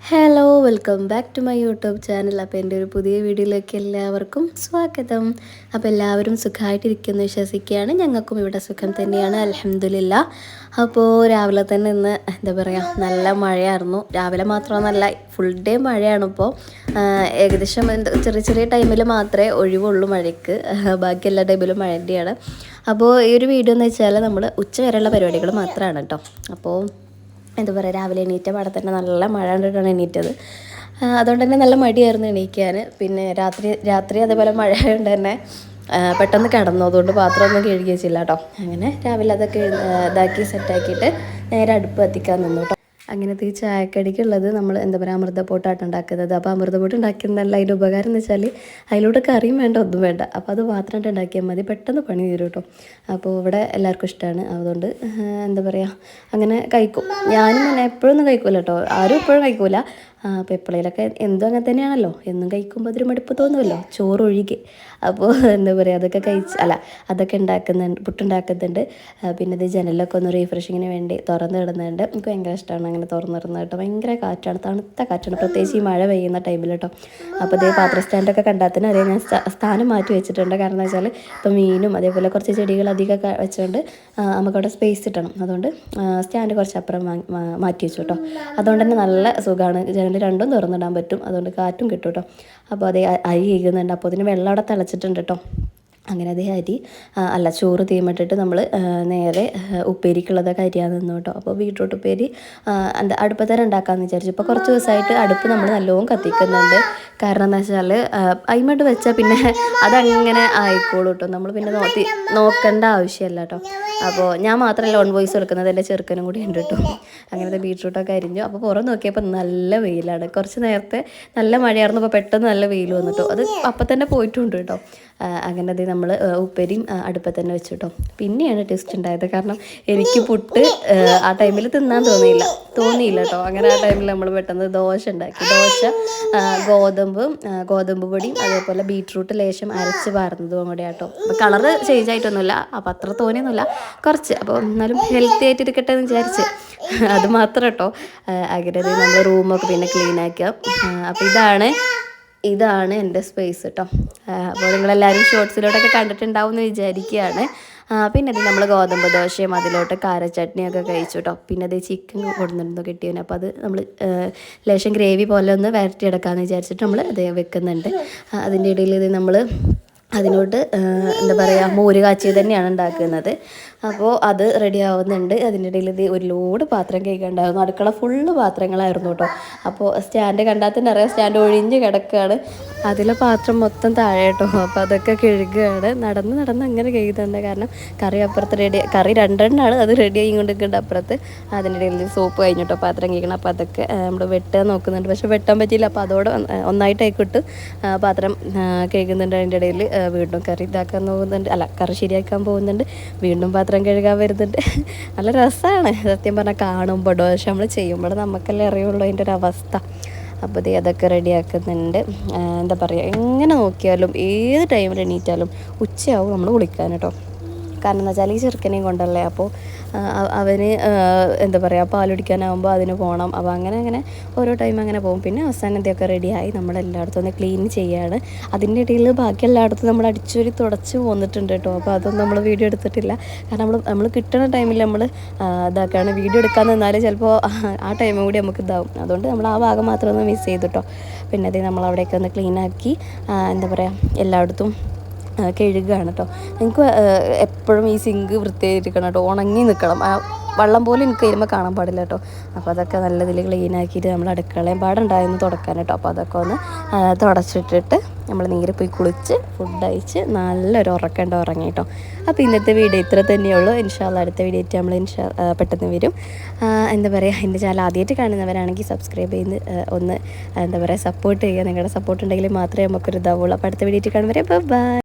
Hello welcome back to my YouTube channel. അപ്പോൾ എൻ്റെ ഒരു പുതിയ വീഡിയോയിലേക്ക് എല്ലാവർക്കും സ്വാഗതം. അപ്പോൾ എല്ലാവരും സുഖമായിട്ടിരിക്കുന്നു വിശ്വസിക്കുകയാണ്. ഞങ്ങൾക്കും ഇവിടെ സുഖം തന്നെയാണ്, അൽഹംദുലില്ലാ. അപ്പോൾ രാവിലെ തന്നെ ഇന്ന് എന്താ പറയുക, നല്ല മഴയായിരുന്നു. രാവിലെ മാത്രമെന്നല്ല, ഫുൾ ഡേ മഴയാണ്. ഇപ്പോൾ ഏകദേശം ചെറിയ ചെറിയ ടൈമിൽ മാത്രമേ ഒഴിവുള്ളൂ മഴയ്ക്ക്, ബാക്കി എല്ലാ ടൈമിലും മഴ തന്നെയാണ്. അപ്പോൾ ഈ ഒരു വീഡിയോ എന്ന് വെച്ചാൽ നമ്മൾ ഉച്ച വരെയുള്ള പരിപാടികൾ മാത്രമാണ് കേട്ടോ. അപ്പോൾ എന്താ പറയുക, രാവിലെ എണീറ്റ പാടെ തന്നെ നല്ല മഴ കണ്ടിട്ടാണ് എണീറ്റത്. അതുകൊണ്ട് തന്നെ നല്ല മടിയായിരുന്നു എണീക്കാൻ. പിന്നെ രാത്രി അതേപോലെ മഴ ആയതുകൊണ്ട് തന്നെ പെട്ടെന്ന് കിടന്നു. അതുകൊണ്ട് പാത്രമൊന്നും കഴുകി വെച്ചില്ല കേട്ടോ. അങ്ങനെ രാവിലെ അതൊക്കെ ഇതാക്കി സെറ്റാക്കിയിട്ട് നേരെ അടുപ്പ് കത്തിക്കാൻ നിന്നു കേട്ടോ. അങ്ങനത്തെ ഈ ചായക്കടിക്കുള്ളത് നമ്മൾ എന്താ പറയുക, അമൃതപ്പൊട്ടാണ് ഉണ്ടാക്കുന്നത്. അപ്പോൾ അമൃതപ്പൊട്ട് ഉണ്ടാക്കുന്നതല്ല അതിൻ്റെ ഉപകാരം എന്ന് വെച്ചാൽ അതിലൂടെ കറിയും വേണ്ട, ഒന്നും വേണ്ട. അപ്പോൾ അത് മാത്രമായിട്ട് ഉണ്ടാക്കിയാൽ മതി, പെട്ടെന്ന് പണി തീരും കേട്ടോ. അപ്പോൾ ഇവിടെ എല്ലാവർക്കും ഇഷ്ടമാണ്. അതുകൊണ്ട് എന്താ പറയുക, അങ്ങനെ കഴിക്കും. ഞാനും തന്നെ എപ്പോഴൊന്നും കഴിക്കൂല കേട്ടോ, ആരും എപ്പോഴും കഴിക്കൂല. അപ്പോൾ എപ്പോഴേലൊക്കെ എന്തും അങ്ങനെ തന്നെയാണല്ലോ, എന്നും കഴിക്കുമ്പോൾ അതൊരു മടുപ്പ് തോന്നുമല്ലോ, ചോറ് ഒഴികെ. അപ്പോൾ എന്താ പറയുക, അതൊക്കെ പുട്ടുണ്ടാക്കുന്നുണ്ട്. പിന്നെ ഇത് ജനലൊക്കെ ഒന്ന് റീഫ്രഷിങ്ങിന് വേണ്ടി തുറന്ന് ഇടുന്നുണ്ട്. എനിക്ക് ഭയങ്കര ഇഷ്ടമാണ് അങ്ങനെ തുറന്നിടുന്നത് കേട്ടോ. ഭയങ്കര കാറ്റാണ്, തണുത്ത കാറ്റാണ്, പ്രത്യേകിച്ച് ഈ മഴ പെയ്യുന്ന ടൈമിൽ കേട്ടോ. അപ്പോൾ ഇതേ പാത്ര സ്റ്റാൻഡൊക്കെ കണ്ടാത്തിന് അറിയാം, ഞാൻ സ്ഥാനം മാറ്റി വെച്ചിട്ടുണ്ട്. കാരണം എന്താ വെച്ചാൽ ഇപ്പോൾ മീനും അതേപോലെ കുറച്ച് ചെടികൾ അധികമൊക്കെ വെച്ചുകൊണ്ട് നമുക്കവിടെ സ്പേസ് കിട്ടണം. അതുകൊണ്ട് സ്റ്റാൻഡ് കുറച്ച് അപ്പുറം മാറ്റി വെച്ചു കേട്ടോ. അതുകൊണ്ട് തന്നെ നല്ല സുഖമാണ്, ജനൽ രണ്ടും തുറന്നിടാൻ പറ്റും. അതുകൊണ്ട് കാറ്റും കിട്ടും കേട്ടോ. അപ്പോൾ അതേ അരി കേൾക്കുന്നുണ്ട്. അപ്പോൾ അതിന് വെള്ളം അവിടെ തിളച്ചിട്ടുണ്ട് കേട്ടോ. അങ്ങനെ അതേ ചോറ് തീമിട്ടിട്ട് നമ്മൾ നേരെ ഉപ്പേരിക്കുള്ളതൊക്കെ അരിയാൻ നിന്നു കേട്ടോ. അപ്പോൾ ബീട്രൂട്ട് ഉപ്പേരി അടുപ്പത്തന്നെ ഉണ്ടാക്കാമെന്ന് വിചാരിച്ചു. ഇപ്പോൾ കുറച്ച് ദിവസമായിട്ട് അടുപ്പ് നമ്മൾ നല്ലോണം കത്തിക്കുന്നുണ്ട്. കാരണം എന്താ വെച്ചാൽ അയിമട്ട് വെച്ചാൽ പിന്നെ അതങ്ങനെ ആയിക്കോളൂ കേട്ടോ. നമ്മൾ പിന്നെ നോക്കേണ്ട ആവശ്യമല്ല കേട്ടോ. അപ്പോൾ ഞാൻ മാത്രമല്ല ഓൺ വോയിസ് കൊടുക്കുന്നത്, എൻ്റെ ചെറുക്കനും കൂടി ഉണ്ട് കേട്ടോ. അങ്ങനത്തെ ബീട്രൂട്ടൊക്കെ അരിഞ്ഞു. അപ്പോൾ പുറം നോക്കിയപ്പോൾ നല്ല വെയിലാണ്. കുറച്ച് നേരത്തെ നല്ല മഴയായിരുന്നു, അപ്പോൾ പെട്ടെന്ന് നല്ല വെയിൽ വന്നിട്ടോ. അത് അപ്പം തന്നെ പോയിട്ടുണ്ട് കേട്ടോ. അങ്ങനെ അത് നമ്മൾ ഉപ്പേരിയും അടുപ്പത്ത് തന്നെ വെച്ചു കേട്ടോ. പിന്നെയാണ് ടേസ്റ്റ് ഉണ്ടായത്. കാരണം എനിക്ക് പുട്ട് ആ ടൈമിൽ തിന്നാൻ തോന്നിയില്ല കേട്ടോ. അങ്ങനെ ആ ടൈമിൽ നമ്മൾ പെട്ടെന്ന് ദോശ ഉണ്ടാക്കി. ഗോതമ്പ് പൊടിയും അതേപോലെ ബീട്രൂട്ട് ലേശം അരച്ച് പാർന്നതും കൂടെ കേട്ടോ. അപ്പോൾ കളറ് ചേഞ്ച് ആയിട്ടൊന്നുമില്ല, അപ്പോൾ അത്ര തോന്നിയൊന്നുമില്ല, കുറച്ച്. അപ്പോൾ എന്നാലും ഹെൽത്തി ആയിട്ട് ഇരിക്കട്ടെ എന്ന് വിചാരിച്ച് അത് മാത്രം കേട്ടോ. അങ്ങനെ നമ്മൾ റൂമൊക്കെ പിന്നെ ക്ലീൻ ആക്കുക. അപ്പോൾ ഇതാണ് എൻ്റെ സ്പേസ് കേട്ടോ. അപ്പോൾ നിങ്ങളെല്ലാവരും ഷോർട്സിലോട്ടൊക്കെ കണ്ടിട്ടുണ്ടാവും എന്ന് വിചാരിക്കുകയാണ്. പിന്നെ അത് നമ്മൾ ഗോതമ്പ് ദോശയും അതിലോട്ട് കാരച്ചട്നിയൊക്കെ കഴിച്ചു കേട്ടോ. പിന്നെ അത് ചിക്കൻ കൊടുന്നിരുന്നു കിട്ടിയതിന്. അപ്പോൾ അത് നമ്മൾ ലേശം ഗ്രേവി പോലെ ഒന്ന് വരട്ടിയെടുക്കാമെന്ന് വിചാരിച്ചിട്ട് നമ്മൾ അത് വെക്കുന്നുണ്ട്. അതിൻ്റെ ഇടയിൽ ഇത് നമ്മൾ അതിനോട്ട് എന്താ പറയുക, മോര് കാച്ചിയത് തന്നെയാണ് ഉണ്ടാക്കുന്നത്. അപ്പോൾ അത് റെഡി ആവുന്നുണ്ട്. അതിൻ്റെ ഇടയിൽ ഇത് ഒരു ലോഡ് പാത്രം കഴുകാനുണ്ടായിരുന്നു. അടുക്കള ഫുള്ള് പാത്രങ്ങളായിരുന്നു കേട്ടോ. അപ്പോൾ സ്റ്റാൻഡ് കണ്ടാൽ തന്നെ അറിയാം, സ്റ്റാൻഡ് ഒഴിഞ്ഞ് കിടക്കുകയാണ്. അതിലെ പാത്രം മൊത്തം താഴെ കേട്ടോ. അപ്പോൾ അതൊക്കെ കഴുകുകയാണ്. നടന്ന് അങ്ങനെ കഴുകുന്നുണ്ട്. കാരണം കറി രണ്ടെണ്ണമാണ്, അത് റെഡി ആയി കൊണ്ടിരിക്കുന്നുണ്ട് അപ്പുറത്ത്. അതിൻ്റെ ഇടയിൽ സോപ്പ് കഴിഞ്ഞിട്ടോ പാത്രം കഴുകണം. അപ്പോൾ അതൊക്കെ നമ്മൾ വെട്ടാൻ നോക്കുന്നുണ്ട്, പക്ഷെ വെട്ടാൻ പറ്റിയില്ല. അപ്പോൾ അതോടെ ഒന്നായിട്ടായിക്കിട്ട് പാത്രം കഴുകുന്നുണ്ട്. അതിൻ്റെ ഇടയിൽ വീണ്ടും കറി ശരിയാക്കാൻ പോകുന്നുണ്ട്. വീണ്ടും പാത്രം കഴുകാൻ വരുന്നുണ്ട്. നല്ല രസമാണ് സത്യം പറഞ്ഞാൽ കാണുമ്പോൾ. പക്ഷെ നമ്മൾ ചെയ്യുമ്പോൾ നമുക്കല്ലേ അറിയുള്ളൂ അതിൻ്റെ ഒരു അവസ്ഥ. അപ്പോൾ അതൊക്കെ റെഡിയാക്കുന്നുണ്ട്. എന്താ പറയുക, എങ്ങനെ നോക്കിയാലും ഏത് ടൈമിൽ എണീറ്റാലും ഉച്ചയാവും നമ്മൾ കുളിക്കാൻ കേട്ടോ. കാരണം എന്താ വെച്ചാൽ ഈ ചെറുക്കനെയും കൊണ്ടല്ലേ. അപ്പോൾ അവന് എന്താ പറയുക, പാലുടിക്കാനാകുമ്പോൾ അതിന് പോകണം. അപ്പോൾ അങ്ങനെ ഓരോ ടൈം അങ്ങനെ പോകും. പിന്നെ അവസാനം ഇതൊക്കെ റെഡിയായി നമ്മളെല്ലായിടത്തും ഒന്ന് ക്ലീൻ ചെയ്യാണ്. അതിൻ്റെ ഇടയിൽ ബാക്കി എല്ലായിടത്തും നമ്മൾ അടിച്ചൊരു തുടച്ച് പോന്നിട്ടുണ്ട് കേട്ടോ. അപ്പോൾ അതൊന്നും നമ്മൾ വീഡിയോ എടുത്തിട്ടില്ല. കാരണം നമ്മൾ കിട്ടുന്ന ടൈമിൽ നമ്മൾ ഇതാക്കുകയാണ്. വീഡിയോ എടുക്കാൻ നിന്നാൽ ചിലപ്പോൾ ആ ടൈമും കൂടി നമുക്ക് ഇതാവും. അതുകൊണ്ട് നമ്മൾ ആ ഭാഗം മാത്രം ഒന്ന് മിസ് ചെയ്തു കേട്ടോ. പിന്നെ അത് നമ്മളവിടെയൊക്കെ ഒന്ന് ക്ലീനാക്കി എന്താ പറയുക, എല്ലായിടത്തും കഴുകുകയാണ് കേട്ടോ. എനിക്ക് എപ്പോഴും ഈ സിങ്ക് വൃത്തിയായിരിക്കണം കേട്ടോ, ഉണങ്ങി നിൽക്കണം. വെള്ളം പോലെ എനിക്ക് കഴിയുമ്പോൾ കാണാൻ പാടില്ല കേട്ടോ. അപ്പോൾ അതൊക്കെ നല്ലതിൽ ക്ലീനാക്കിയിട്ട് നമ്മൾ അടുക്കളയും പാടുണ്ടായിരുന്നു തുടക്കാൻ കേട്ടോ. അപ്പോൾ അതൊക്കെ ഒന്ന് തുടച്ചിട്ടിട്ട് നമ്മൾ നേരെ പോയി കുളിച്ച് ഫുഡ് കഴിച്ച് നല്ലൊരു ഉറങ്ങി കേട്ടോ. അപ്പോൾ ഇന്നത്തെ വീഡിയോ ഇത്ര തന്നെയുള്ളൂ. ഇൻഷാല്ലാ അടുത്ത വീഡിയോ ആയിട്ട് നമ്മൾ പെട്ടെന്ന് വരും. എന്താ പറയുക, എൻ്റെ ചാനൽ ആദ്യമായിട്ട് കാണുന്നവരാണെങ്കിൽ സബ്സ്ക്രൈബ് ചെയ്ത് ഒന്ന് എന്താ പറയുക സപ്പോർട്ട് ചെയ്യുക. നിങ്ങളുടെ സപ്പോർട്ട് ഉണ്ടെങ്കിൽ മാത്രമേ നമുക്കൊരു ഇതാവുള്ളൂ. അപ്പോൾ അടുത്ത വീഡിയോ ആയിട്ട് കാണുന്നവരെ ബൈ.